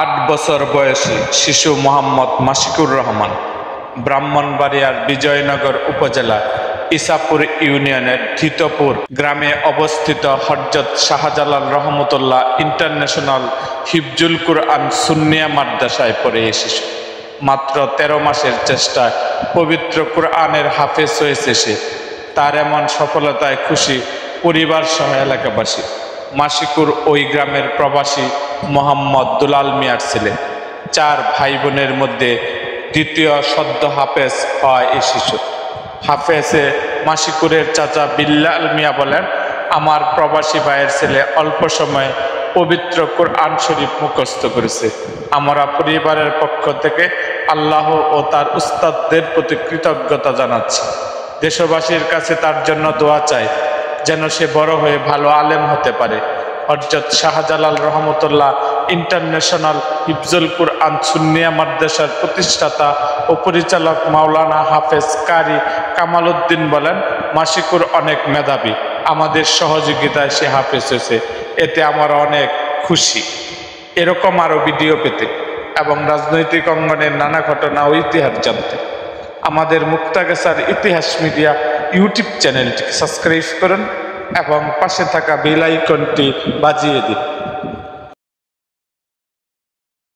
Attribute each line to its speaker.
Speaker 1: 8 বছর বয়সী শিশু মোহাম্মদ মাশিকুর রহমান ব্রাহ্মণবাড়িয়ার বিজয়নগর উপজেলা ইসাপুর ইউনিয়নের ধিতপুর গ্রামে অবস্থিত হযরত শাহজালাল রহমতুল্লাহ ইন্টারন্যাশনাল হিফজুল কুরআন সুন্নিয়া মাদ্রাসায় পড়ে এই শিশু মাত্র 13 মাসের চেষ্টায় পবিত্র কুরআনের হাফেজ হয়েছে সে। তার এমন সফলতায় খুশি পরিবার সহ এলাকাবাসী। মাশিকুর ওই গ্রামের প্রবাসী মোহাম্মদ দুলাল মিয়ার ছেলে। 4 ভাই বোনের মধ্যে দ্বিতীয় সদ্য হাফেজ হয় এই শিশু। হাফেজে মাশিকুরের চাচা বিল্লাল মিয়া বলেন, আমার প্রবাসী ভাইয়ের ছেলে অল্প সময়ে পবিত্র কুরআন শরীফ মুখস্থ করেছে। আমরা পরিবারের পক্ষ থেকে আল্লাহ ও তার উস্তাদদের প্রতি কৃতজ্ঞতা জানাচ্ছি। দেশবাসীর কাছে তার জন্য দোয়া চাই যেন সে বড় হয়ে ভালো আলেম হতে পারে। হযরত শাহজালাল রহমতুল্লাহ ইন্টারন্যাশনাল হিফজুল কুরআন সুন্নিয়া মাদ্রাসার প্রতিষ্ঠাতা ও পরিচালক মাওলানা হাফেজ কারি কামাল উদ্দিন বলেন, মাশিকুর অনেক মেধাবী, আমাদের সহযোগিতায় সে হাফেজ হয়েছে, এতে আমরা অনেক খুশি। এরকম আরও ভিডিও পেতে এবং রাজনৈতিক অঙ্গনের নানা ঘটনা ও ইতিহাস জানতে আমাদের মুক্তাগাছার ইতিহাস মিডিয়া ইউটিউব চ্যানেলটিকে সাবস্ক্রাইব করুন এবং পাশে থাকা বেল আইকনটি বাজিয়ে দিন।